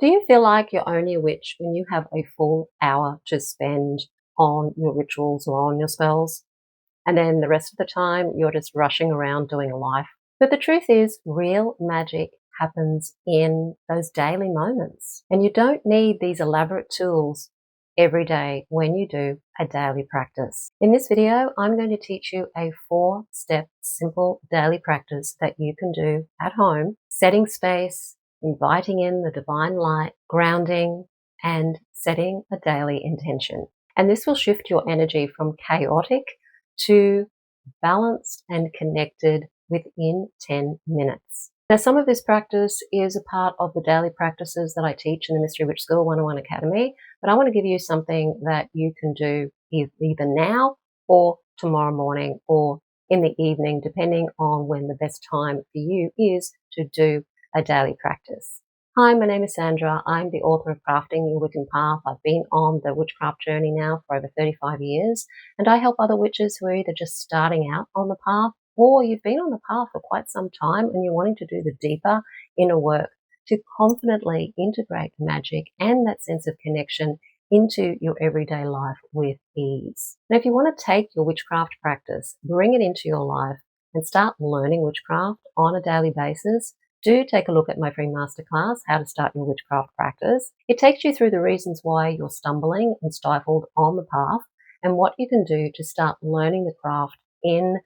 Do you feel like you're only a witch when you have a full hour to spend on your rituals or on your spells? And then the rest of the time, you're just rushing around doing life. But the truth is, real magic happens in those daily moments. And you don't need these elaborate tools every day when you do a daily practice. In this video, I'm going to teach you a 4-step simple daily practice that you can do at home, setting space, inviting in the divine light, grounding, and setting a daily intention. And this will shift your energy from chaotic to balanced and connected within 10 minutes. Now, some of this practice is a part of the daily practices that I teach in the Mystery Witch School 101 Academy, but I want to give you something that you can do either now or tomorrow morning or in the evening, depending on when the best time for you is to do a daily practice. Hi, my name is Sandra. I'm the author of Crafting Your Wiccan Path. I've been on the witchcraft journey now for over 35 years, and I help other witches who are either just starting out on the path or you've been on the path for quite some time and you're wanting to do the deeper inner work to confidently integrate magic and that sense of connection into your everyday life with ease. Now, if you want to take your witchcraft practice, bring it into your life, and start learning witchcraft on a daily basis, do take a look at my free masterclass, How to Start Your Witchcraft Practice. It takes you through the reasons why you're stumbling and stifled on the path and what you can do to start learning the craft in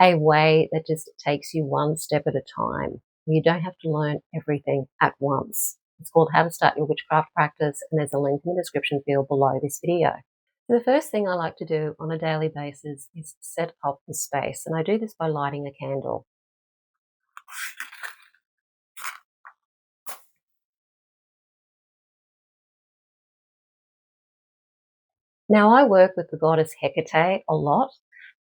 a way that just takes you one step at a time. You don't have to learn everything at once. It's called How to Start Your Witchcraft Practice, and there's a link in the description field below this video. So the first thing I like to do on a daily basis is set up the space, and I do this by lighting a candle. Now, I work with the goddess Hekate a lot,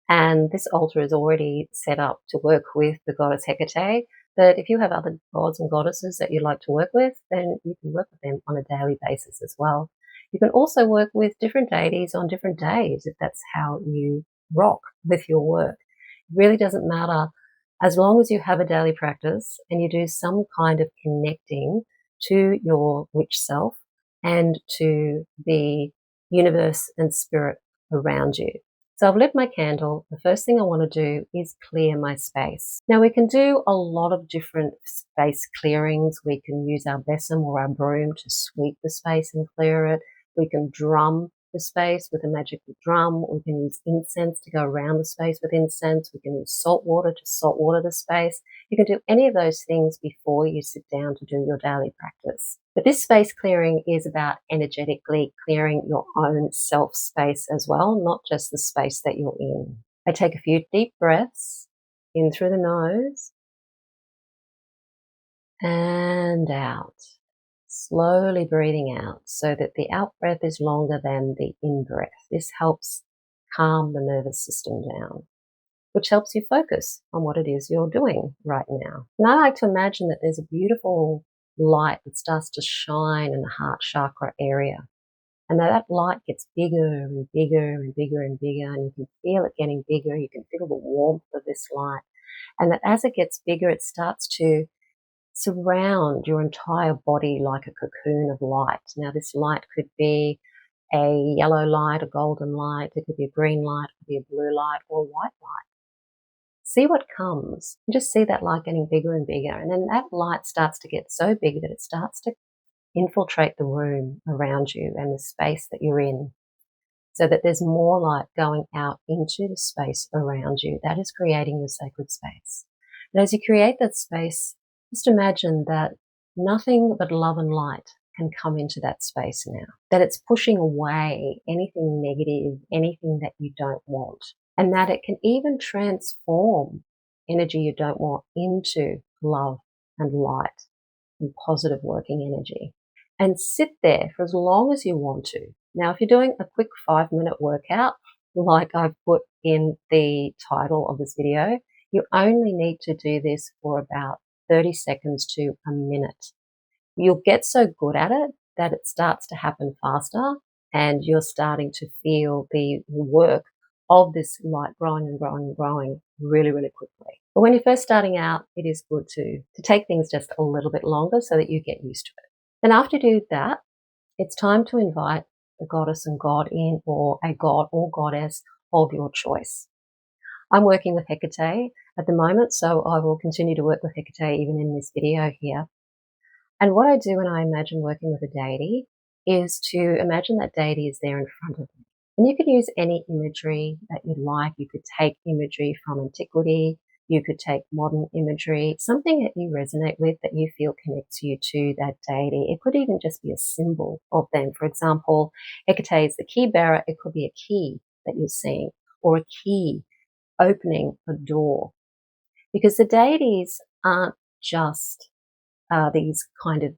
and this altar is already set up to work with the goddess Hekate. But if you have other gods and goddesses that you like to work with, then you can work with them on a daily basis as well. You can also work with different deities on different days if that's how you rock with your work. It really doesn't matter as long as you have a daily practice and you do some kind of connecting to your witch self and to the universe and spirit around you. So I've lit my candle. The first thing I want to do is clear my space. Now, we can do a lot of different space clearings. We can use our besom or our broom to sweep the space and clear it. We can drum the space with a magical drum. We can use incense to go around the space with incense. We can use salt water to salt water the space. You can do any of those things before you sit down to do your daily practice. But this space clearing is about energetically clearing your own self space as well, not just the space that you're in. I take a few deep breaths in through the nose and out. Slowly breathing out so that the out breath is longer than the in breath. This helps calm the nervous system down, which helps you focus on what it is you're doing right now. And I like to imagine that there's a beautiful light that starts to shine in the heart chakra area. And that light gets bigger and bigger and bigger and bigger, and you can feel it getting bigger. You can feel the warmth of this light. And that as it gets bigger, it starts to surround your entire body like a cocoon of light. Now, this light could be a yellow light, a golden light, it could be a green light, it could be a blue light, or a white light. See what comes. Just see that light getting bigger and bigger. And then that light starts to get so big that it starts to infiltrate the room around you and the space that you're in, so that there's more light going out into the space around you. That is creating your sacred space. And as you create that space, just imagine that nothing but love and light can come into that space now, that it's pushing away anything negative, anything that you don't want, and that it can even transform energy you don't want into love and light and positive working energy. And sit there for as long as you want to. Now, if you're doing a quick 5-minute workout, like I've put in the title of this video, you only need to do this for about 30 seconds to a minute. You'll get so good at it that it starts to happen faster and you're starting to feel the work of this light growing and growing and growing really, really quickly. But when you're first starting out, it is good to take things just a little bit longer so that you get used to it. And after you do that, it's time to invite the goddess and god in, or a god or goddess of your choice. I'm working with Hekate at the moment, so I will continue to work with Hekate even in this video here. And what I do when I imagine working with a deity is to imagine that deity is there in front of me. And you could use any imagery that you like. You could take imagery from antiquity. You could take modern imagery, something that you resonate with, that you feel connects you to that deity. It could even just be a symbol of them. For example, Hekate is the key bearer. It could be a key that you're seeing, or a key opening a door. Because the deities aren't just these kind of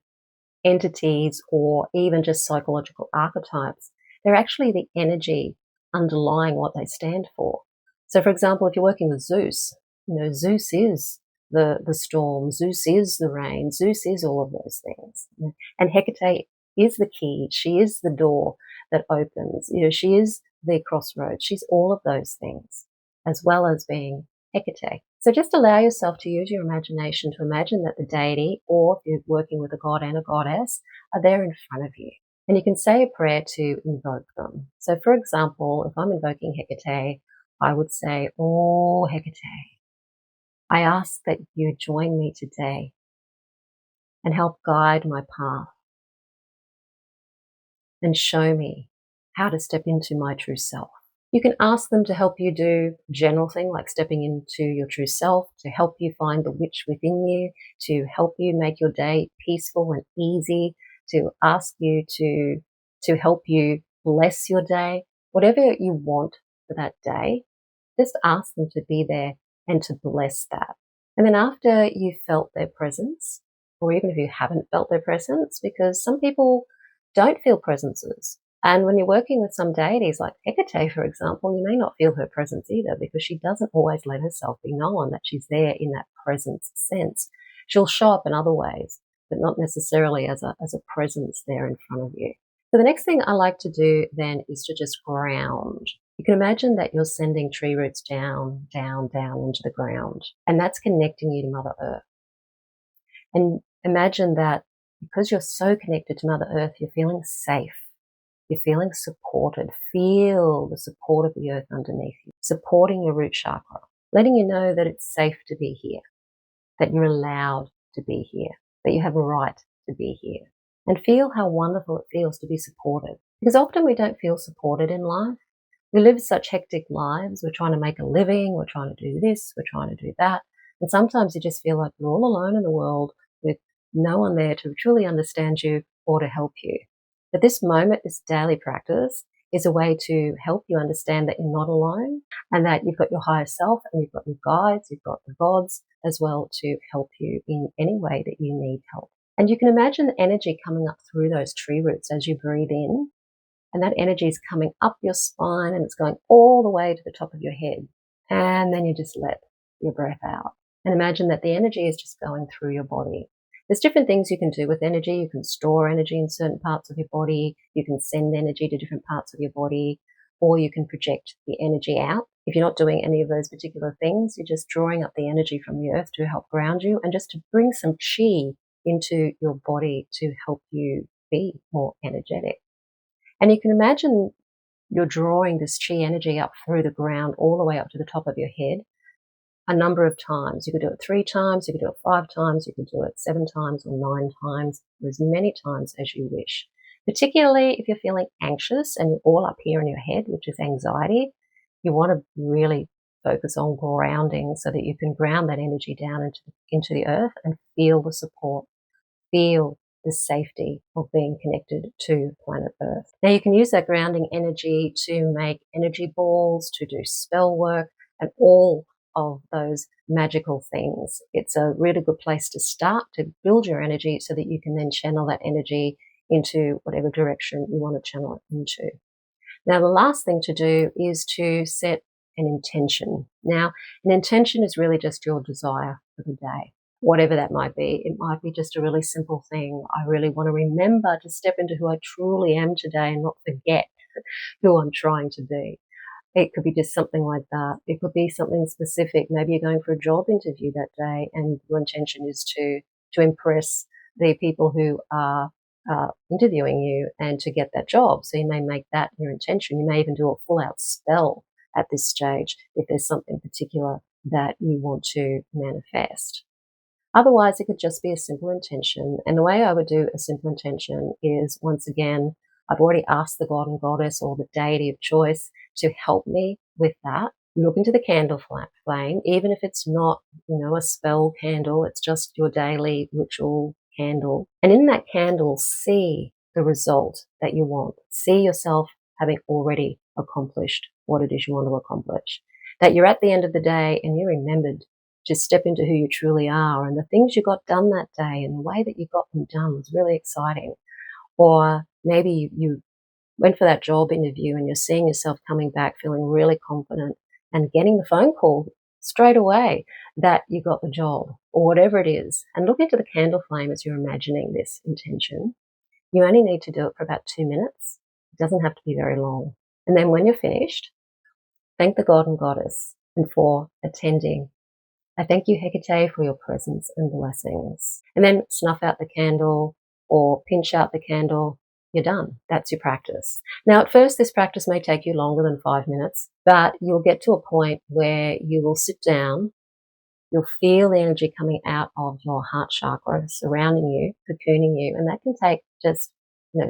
entities or even just psychological archetypes. They're actually the energy underlying what they stand for. So, for example, if you're working with Zeus, Zeus is the storm, Zeus is the rain, Zeus is all of those things. And Hecate is the key. She is the door that opens. She is the crossroads. She's all of those things, as well as being Hecate. So just allow yourself to use your imagination to imagine that the deity, or if you're working with a god and a goddess, are there in front of you. And you can say a prayer to invoke them. So for example, if I'm invoking Hecate, I would say, "Oh, Hecate, I ask that you join me today and help guide my path and show me how to step into my true self." You can ask them to help you do a general thing like stepping into your true self, to help you find the witch within you, to help you make your day peaceful and easy, to ask you to help you bless your day. Whatever you want for that day, just ask them to be there and to bless that. And then after you've felt their presence, or even if you haven't felt their presence, because some people don't feel presences. And when you're working with some deities like Hecate, for example, you may not feel her presence either, because she doesn't always let herself be known that she's there in that presence sense. She'll show up in other ways, but not necessarily as a presence there in front of you. So the next thing I like to do then is to just ground. You can imagine that you're sending tree roots down, down, down into the ground, and that's connecting you to Mother Earth. And imagine that because you're so connected to Mother Earth, you're feeling safe. You're feeling supported. Feel the support of the earth underneath you, supporting your root chakra, letting you know that it's safe to be here, that you're allowed to be here, that you have a right to be here. And feel how wonderful it feels to be supported. Because often we don't feel supported in life. We live such hectic lives. We're trying to make a living. We're trying to do this. We're trying to do that. And sometimes you just feel like you're all alone in the world with no one there to truly understand you or to help you. But this moment, this daily practice, is a way to help you understand that you're not alone, and that you've got your higher self and you've got your guides, you've got the gods as well to help you in any way that you need help. And you can imagine the energy coming up through those tree roots as you breathe in, and that energy is coming up your spine and it's going all the way to the top of your head. And then you just let your breath out. And imagine that the energy is just going through your body. There's different things you can do with energy. You can store energy in certain parts of your body. You can send energy to different parts of your body, or you can project the energy out. If you're not doing any of those particular things, you're just drawing up the energy from the earth to help ground you and just to bring some chi into your body to help you be more energetic. And you can imagine you're drawing this chi energy up through the ground all the way up to the top of your head a number of times. You could do it 3 times, you could do it 5 times, you could do it 7 times or 9 times, or as many times as you wish. Particularly if you're feeling anxious and you're all up here in your head, which is anxiety, you want to really focus on grounding so that you can ground that energy down into the earth and feel the support, feel the safety of being connected to planet Earth. Now you can use that grounding energy to make energy balls, to do spell work, and all of those magical things. It's a really good place to start to build your energy so that you can then channel that energy into whatever direction you want to channel it into. Now, the last thing to do is to set an intention. Now, an intention is really just your desire for the day, whatever that might be. It might be just a really simple thing. I really want to remember to step into who I truly am today and not forget who I'm trying to be. It could be just something like that. It could be something specific. Maybe you're going for a job interview that day and your intention is to impress the people who are interviewing you and to get that job. So you may make that your intention. You may even do a full-out spell at this stage if there's something particular that you want to manifest. Otherwise, it could just be a simple intention. And the way I would do a simple intention is, once again, I've already asked the god and goddess or the deity of choice to help me with that. Look into the candle flame, even if it's not, a spell candle, it's just your daily ritual candle. And in that candle, see the result that you want. See yourself having already accomplished what it is you want to accomplish. That you're at the end of the day and you remembered to step into who you truly are, and the things you got done that day and the way that you got them done was really exciting. Or maybe you went for that job interview and you're seeing yourself coming back feeling really confident and getting the phone call straight away that you got the job, or whatever it is. And look into the candle flame as you're imagining this intention. You only need to do it for about 2 minutes. It doesn't have to be very long. And then when you're finished, thank the god and goddess and for attending. I thank you, Hekate, for your presence and blessings. And then snuff out the candle or pinch out the candle. You're done. That's your practice. Now, at first, this practice may take you longer than 5 minutes, but you'll get to a point where you will sit down, you'll feel the energy coming out of your heart chakra, surrounding you, cocooning you, and that can take just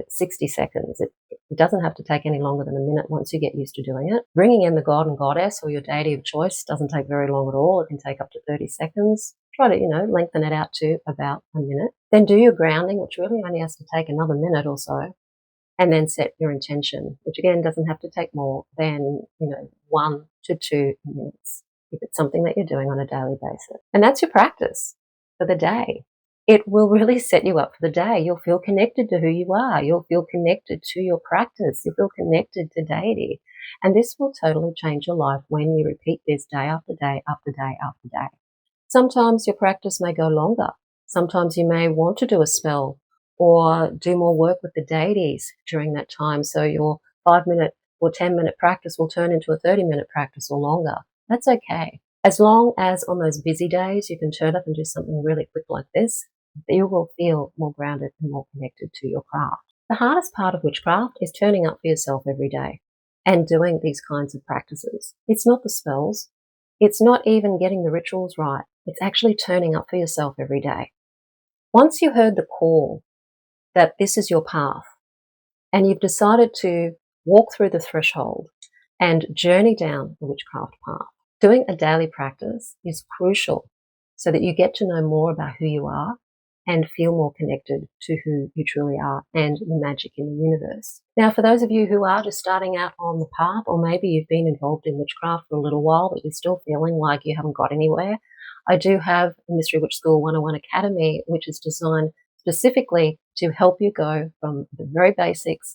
60 seconds. It doesn't have to take any longer than a minute once you get used to doing it. Bringing in the god and goddess or your deity of choice doesn't take very long at all. It can take up to 30 seconds. Try to, lengthen it out to about a minute. Then do your grounding, which really only has to take another minute or so. And then set your intention, which again doesn't have to take more than, 1 to 2 minutes if it's something that you're doing on a daily basis. And that's your practice for the day. It will really set you up for the day. You'll feel connected to who you are. You'll feel connected to your practice. You'll feel connected to deity. And this will totally change your life when you repeat this day after day after day after day. Sometimes your practice may go longer. Sometimes you may want to do a spell or do more work with the deities during that time. So your 5-minute or 10-minute practice will turn into a 30-minute practice or longer. That's okay. As long as on those busy days you can turn up and do something really quick like this, you will feel more grounded and more connected to your craft. The hardest part of witchcraft is turning up for yourself every day and doing these kinds of practices. It's not the spells. It's not even getting the rituals right. It's actually turning up for yourself every day. Once you heard the call that this is your path and you've decided to walk through the threshold and journey down the witchcraft path, doing a daily practice is crucial so that you get to know more about who you are and feel more connected to who you truly are and the magic in the universe. Now, for those of you who are just starting out on the path, or maybe you've been involved in witchcraft for a little while, but you're still feeling like you haven't got anywhere, I do have a Mystery Witch School 101 Academy, which is designed specifically to help you go from the very basics,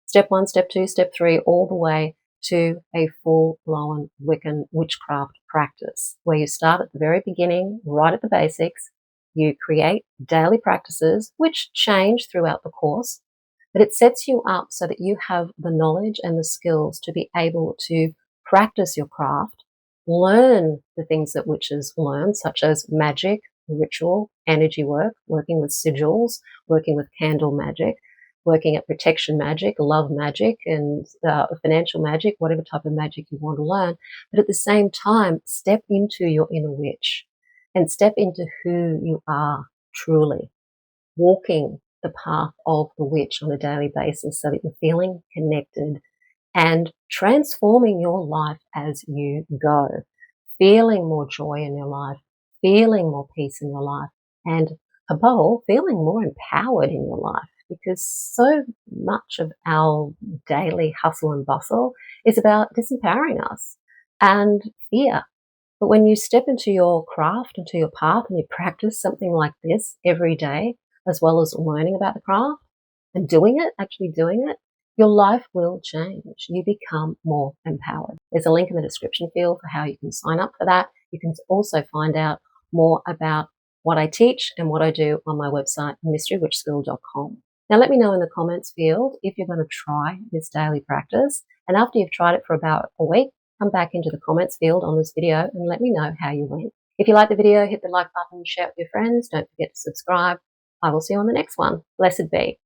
step 1, step 2, step 3, all the way to a full-blown Wiccan witchcraft practice, where you start at the very beginning, right at the basics. You create daily practices, which change throughout the course, but it sets you up so that you have the knowledge and the skills to be able to practice your craft, learn the things that witches learn, such as magic, ritual, energy work, working with sigils, working with candle magic, working at protection magic, love magic, and financial magic, whatever type of magic you want to learn. But at the same time, step into your inner witch and step into who you are truly, walking the path of the witch on a daily basis so that you're feeling connected and transforming your life as you go, feeling more joy in your life, feeling more peace in your life, and above all, feeling more empowered in your life, because so much of our daily hustle and bustle is about disempowering us and fear. But when you step into your craft, into your path, and you practice something like this every day, as well as learning about the craft and doing it, actually doing it, your life will change. You become more empowered. There's a link in the description field for how you can sign up for that. You can also find out more about what I teach and what I do on my website, mysterywitchschool.com. Now, let me know in the comments field if you're going to try this daily practice. And after you've tried it for about a week, come back into the comments field on this video and let me know how you went. If you like the video, hit the like button, share it with your friends. Don't forget to subscribe. I will see you on the next one. Blessed be.